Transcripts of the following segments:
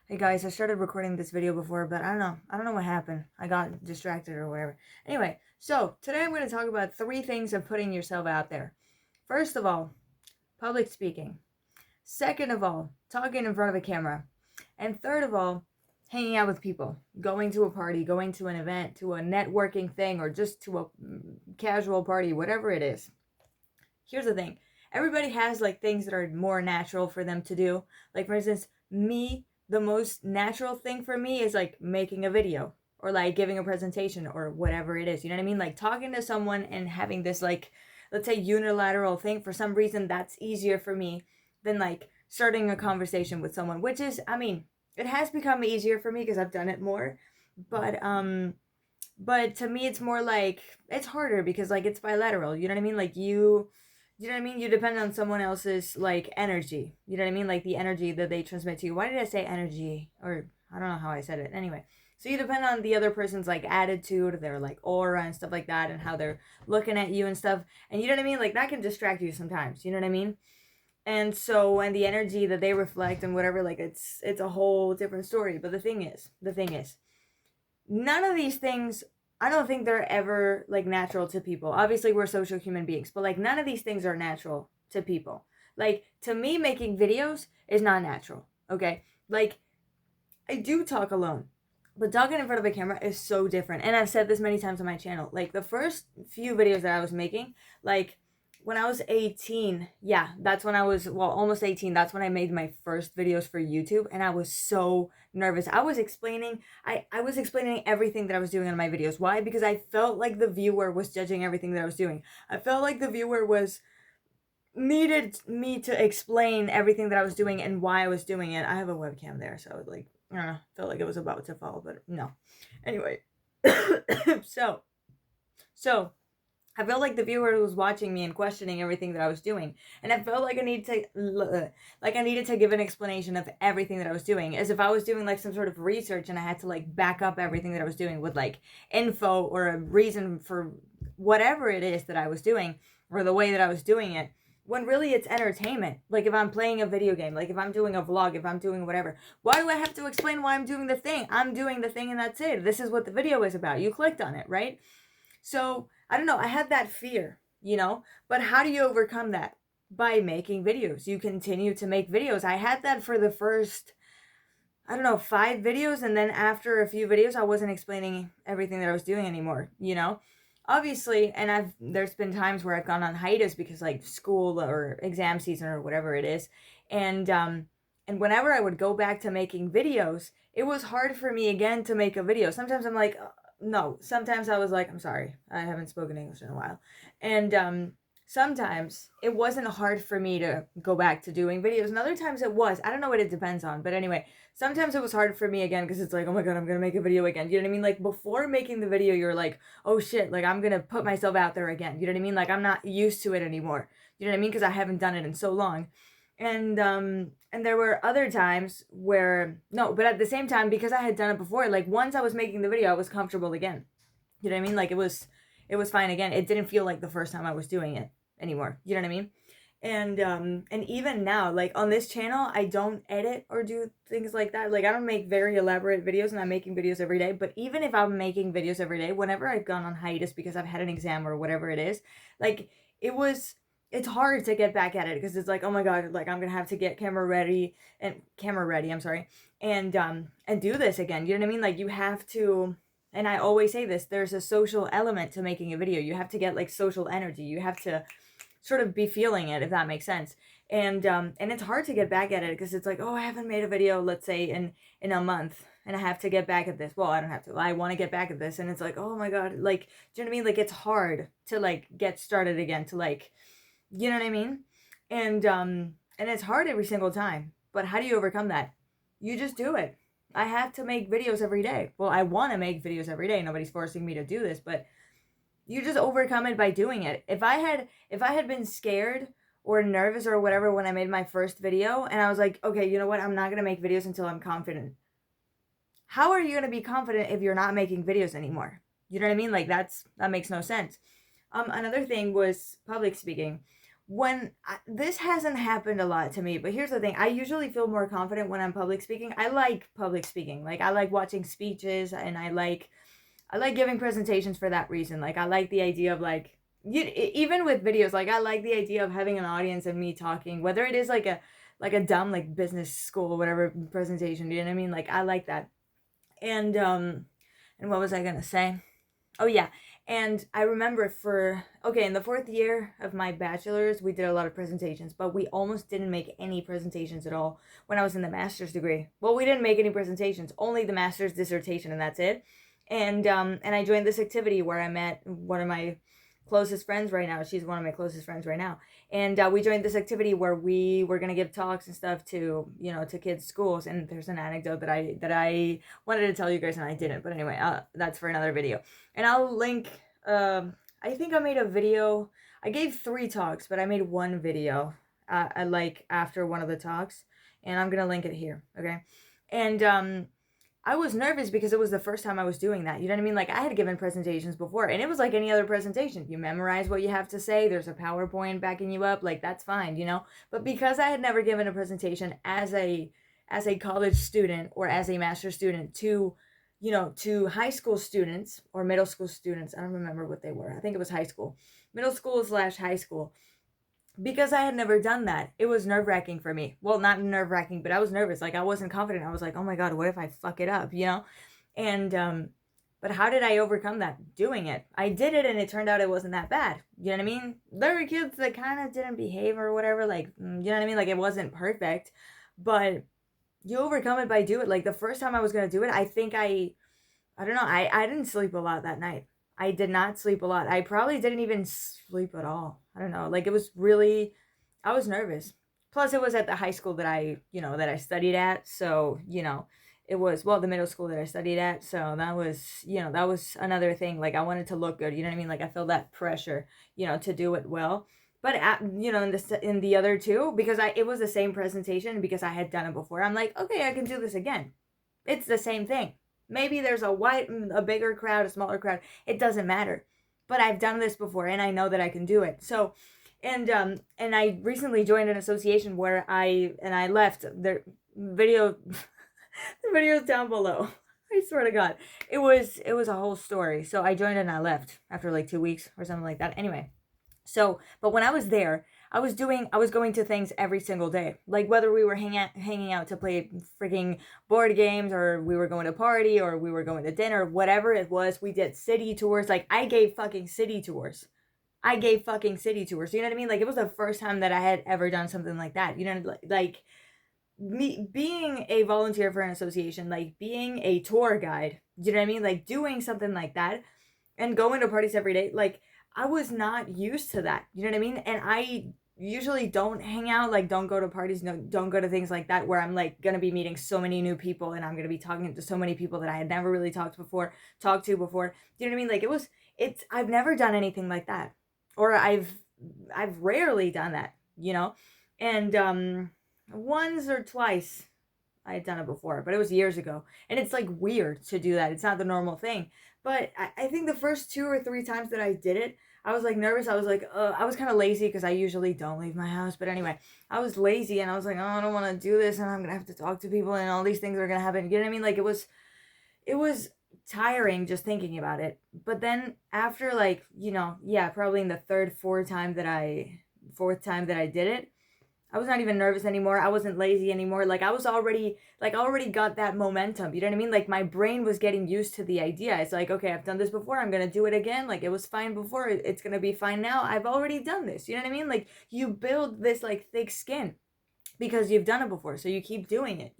Hey guys, I started recording this video before, but I don't know what happened. I got distracted or whatever. Anyway, so today I'm going to talk about 3 things of putting yourself out there. First of all, public speaking. Second of all, talking in front of a camera. And third of all, hanging out with people, going to a party, going to an event, to a networking thing, or just to a casual party, whatever it is. Here's the thing. Everybody has like things that are more natural for them to do. Like for instance, me, the most natural thing for me is like making a video or like giving a presentation or whatever it is. You know what I mean? Like talking to someone and having this like, let's say, unilateral thing. For some reason that's easier for me than like starting a conversation with someone, which is, I mean, it has become easier for me because I've done it more. But to me it's more like it's harder because like it's bilateral. You know what I mean? Like you know what I mean? You depend on someone else's like energy. You know what I mean? Like the energy that they transmit to you. Why did I say energy? Or I don't know how I said it. Anyway, so you depend on the other person's like attitude, their like aura and stuff like that, and how they're looking at you and stuff. And you know what I mean? Like that can distract you sometimes. You know what I mean? And so and the energy that they reflect and whatever, like it's a whole different story. But the thing is, none of these things, I don't think they're ever like natural to people. Obviously we're social human beings, but like none of these things are natural to people. Like to me making videos is not natural. Okay? Like I do talk alone, but talking in front of a camera is so different. And I've said this many times on my channel. Like the first few videos that I was making, like when I was 18, yeah, that's when I was, well, almost 18. That's when I made my first videos for YouTube. And I was so nervous. I was explaining everything that I was doing on my videos. Why? Because I felt like the viewer was judging everything that I was doing. I felt like the viewer was needed me to explain everything that I was doing and why I was doing it. I have a webcam there, so I was like, I don't know, felt like it was about to fall, but no. Anyway, so so I felt like the viewer was watching me and questioning everything that I was doing, and I felt like I needed to give an explanation of everything that I was doing, as if I was doing like some sort of research and I had to like back up everything that I was doing with like info or a reason for whatever it is that I was doing or the way that I was doing it. When really it's entertainment. Like if I'm playing a video game, like if I'm doing a vlog, if I'm doing whatever, why do I have to explain why I'm doing the thing? I'm doing the thing and that's it. This is what the video is about. You clicked on it, right? So I don't know. I had that fear, you know? But how do you overcome that? By making videos. You continue to make videos. I had that for the first, I don't know, 5 videos. And then after a few videos, I wasn't explaining everything that I was doing anymore, you know? Obviously, and there's been times where I've gone on hiatus because like school or exam season or whatever it is. And whenever I would go back to making videos, it was hard for me again to make a video. Sometimes I'm like, no. Sometimes I was like, I'm sorry, I haven't spoken English in a while. And sometimes it wasn't hard for me to go back to doing videos, and other times it was. I don't know what it depends on, but anyway, sometimes it was hard for me again because it's like, oh my god, I'm gonna make a video again. You know what I mean? Like before making the video, you're like, oh shit, like I'm gonna put myself out there again. You know what I mean? Like I'm not used to it anymore. You know what I mean? Because I haven't done it in so long. And there were other times where no, but at the same time, because I had done it before, like once I was making the video, I was comfortable again. You know what I mean? Like it was fine again. It didn't feel like the first time I was doing it anymore. You know what I mean? And even now, like on this channel, I don't edit or do things like that. Like I don't make very elaborate videos, and I'm making videos every day. But even if I'm making videos every day, whenever I've gone on hiatus because I've had an exam or whatever it is, like it was it's hard to get back at it because it's like, oh my god, like I'm gonna have to get camera ready, I'm sorry, and do this again. You know what I mean? Like you have to, and I always say this, there's a social element to making a video. You have to get like social energy. You have to sort of be feeling it, if that makes sense. And it's hard to get back at it because it's like, oh, I haven't made a video, let's say in a month, and I have to get back at this. Well, I don't have to. I want to get back at this, and it's like, oh my god, like, do you know what I mean? Like it's hard to like get started again, to like, you know what I mean? And it's hard every single time. But how do you overcome that? You just do it. I have to make videos every day. Well, I want to make videos every day. Nobody's forcing me to do this, but you just overcome it by doing it. If I had been scared or nervous or whatever when I made my first video and I was like, okay, you know what? I'm not going to make videos until I'm confident. How are you going to be confident if you're not making videos anymore? You know what I mean? Like that makes no sense. Another thing was public speaking. this hasn't happened a lot to me, but here's the thing. I usually feel more confident when I'm public speaking. I like public speaking. Like, I like watching speeches, and I like giving presentations for that reason. Like, I like the idea of like, even with videos, like, I like the idea of having an audience and me talking, whether it is like a dumb like business school or whatever presentation. You know what I mean? Like, I like that. And what was I gonna say? Oh yeah. And I remember in the fourth year of my bachelor's, we did a lot of presentations, but we almost didn't make any presentations at all when I was in the master's degree. Well, we didn't make any presentations, only the master's dissertation, and that's it. And I joined this activity where I met one of my closest friends right now. She's one of my closest friends right now. And we joined this activity where we were gonna give talks and stuff to, to kids' schools. And there's an anecdote that I wanted to tell you guys and I didn't. But anyway, that's for another video. And I'll link. I think I made a video. I gave 3 talks, but I made 1 video. Like after one of the talks, and I'm gonna link it here. Okay, and I was nervous because it was the first time I was doing that. You know what I mean? Like, I had given presentations before, and it was like any other presentation. You memorize what you have to say. There's a PowerPoint backing you up. Like, that's fine, But because I had never given a presentation as a college student or as a master's student to, to high school students or middle school students, I don't remember what they were. I think it was high school, middle school / high school. Because I had never done that, it was nerve-wracking for me. Well, not nerve-wracking, but I was nervous. Like, I wasn't confident. I was like, oh my God, what if I fuck it up, And, but how did I overcome that? Doing it. I did it, and it turned out it wasn't that bad. You know what I mean? There were kids that kind of didn't behave or whatever. Like, you know what I mean? Like, it wasn't perfect. But you overcome it by doing it. Like, the first time I was going to do it, I think I don't know. I didn't sleep a lot that night. I did not sleep a lot. I probably didn't even sleep at all. I don't know. Like, it was really, I was nervous. Plus, it was at the high school that I studied at. So, it was, well, the middle school that I studied at. So that was, that was another thing. Like, I wanted to look good. You know what I mean? Like, I felt that pressure, to do it well. But, in the other 2, because it was the same presentation because I had done it before. I'm like, okay, I can do this again. It's the same thing. Maybe there's a bigger crowd, a smaller crowd. It doesn't matter. But I've done this before, and I know that I can do it. So, and I recently joined an association where I left the video. The video's down below. I swear to God, it was a whole story. So I joined and I left after like 2 weeks or something like that. Anyway, so but when I was there, I was going to things every single day. Like, whether we were hanging out to play freaking board games, or we were going to party, or we were going to dinner, whatever it was, we did city tours. Like, I gave fucking city tours. You know what I mean? Like, it was the first time that I had ever done something like that. Like me being a volunteer for an association, like being a tour guide, you know what I mean? Like, doing something like that and going to parties every day, like, I was not used to that. You know what I mean? And I usually don't hang out, like, don't go to parties, no, don't go to things like that where I'm like gonna be meeting so many new people, and I'm gonna be talking to so many people that I had never really talked to before. Do you know what I mean? Like, I've never done anything like that, or I've rarely done that, and once or twice I had done it before, but it was years ago, and it's like weird to do that. It's not the normal thing. But I think the first 2 or 3 times that I did it, I was like nervous. I was like, I was kind of lazy because I usually don't leave my house. But anyway, I was lazy, and I was like, oh, I don't want to do this, and I'm gonna have to talk to people, and all these things are gonna happen. You know what I mean? Like, it was tiring just thinking about it. But then after, like, probably in the fourth time that I did it, I was not even nervous anymore. I wasn't lazy anymore. Like, I already got that momentum. You know what I mean? Like, my brain was getting used to the idea. It's like, okay, I've done this before. I'm going to do it again. Like, it was fine before. It's going to be fine now. I've already done this. You know what I mean? Like, you build this, like, thick skin because you've done it before. So you keep doing it,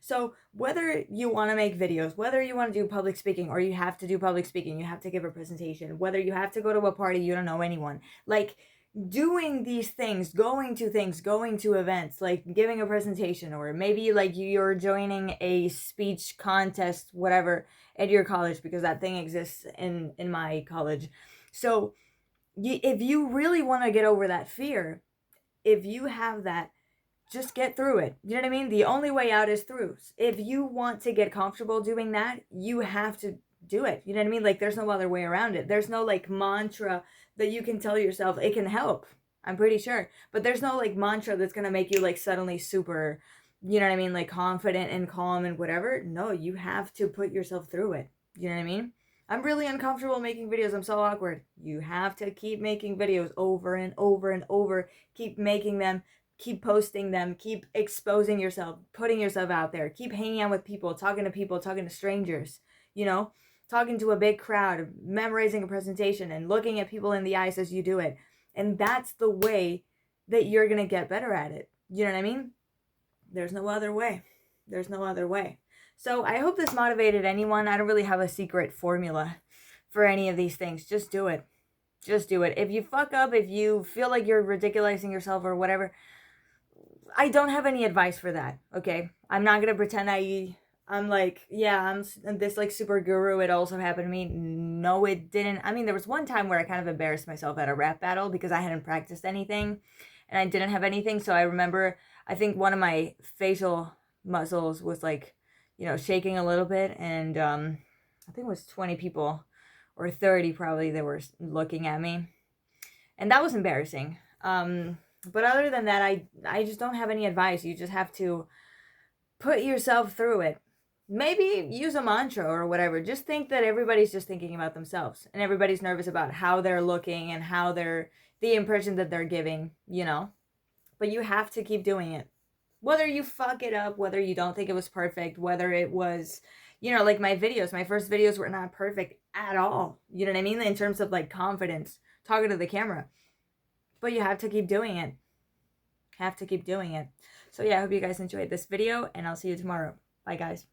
So whether you want to make videos, whether you want to do public speaking, or you have to do public speaking, you have to give a presentation, whether you have to go to a party, you don't know anyone. Like, doing these things, going to events, like giving a presentation, or maybe like you're joining a speech contest, whatever, at your college, because that thing exists in my college. So if you really want to get over that fear, if you have that, just get through it. You know what I mean? The only way out is through. If you want to get comfortable doing that, you have to do it. You know what I mean? Like, there's no other way around it. There's no like mantra that you can tell yourself. It can help. I'm pretty sure. But there's no like mantra that's gonna make you like suddenly super, you know what I mean, like confident and calm and whatever. No, you have to put yourself through it. You know what I mean? I'm really uncomfortable making videos. I'm so awkward. You have to keep making videos over and over and over. Keep making them, keep posting them, keep exposing yourself, putting yourself out there, keep hanging out with people, talking to strangers, you know, talking to a big crowd, memorizing a presentation, and looking at people in the eyes as you do it. And that's the way that you're going to get better at it. You know what I mean? There's no other way. There's no other way. So I hope this motivated anyone. I don't really have a secret formula for any of these things. Just do it. Just do it. If you fuck up, if you feel like you're ridiculizing yourself or whatever, I don't have any advice for that, okay? I'm not gonna pretend I'm like, yeah, I'm this like super guru. It also happened to me. No, it didn't. I mean, there was one time where I kind of embarrassed myself at a rap battle because I hadn't practiced anything and I didn't have anything. So I remember, I think one of my facial muscles was like, you know, shaking a little bit. And I think it was 20 people or 30 probably that were looking at me. And that was embarrassing. But other than that, I just don't have any advice. You just have to put yourself through it. Maybe use a mantra or whatever. Just think that everybody's just thinking about themselves and everybody's nervous about how they're looking and how they're the impression that they're giving, you know. But you have to keep doing it. Whether you fuck it up, whether you don't think it was perfect, whether it was, you know, like my videos, my first videos were not perfect at all. You know what I mean? In terms of like confidence, talking to the camera. But you have to keep doing it. Have to keep doing it. So yeah, I hope you guys enjoyed this video and I'll see you tomorrow. Bye guys.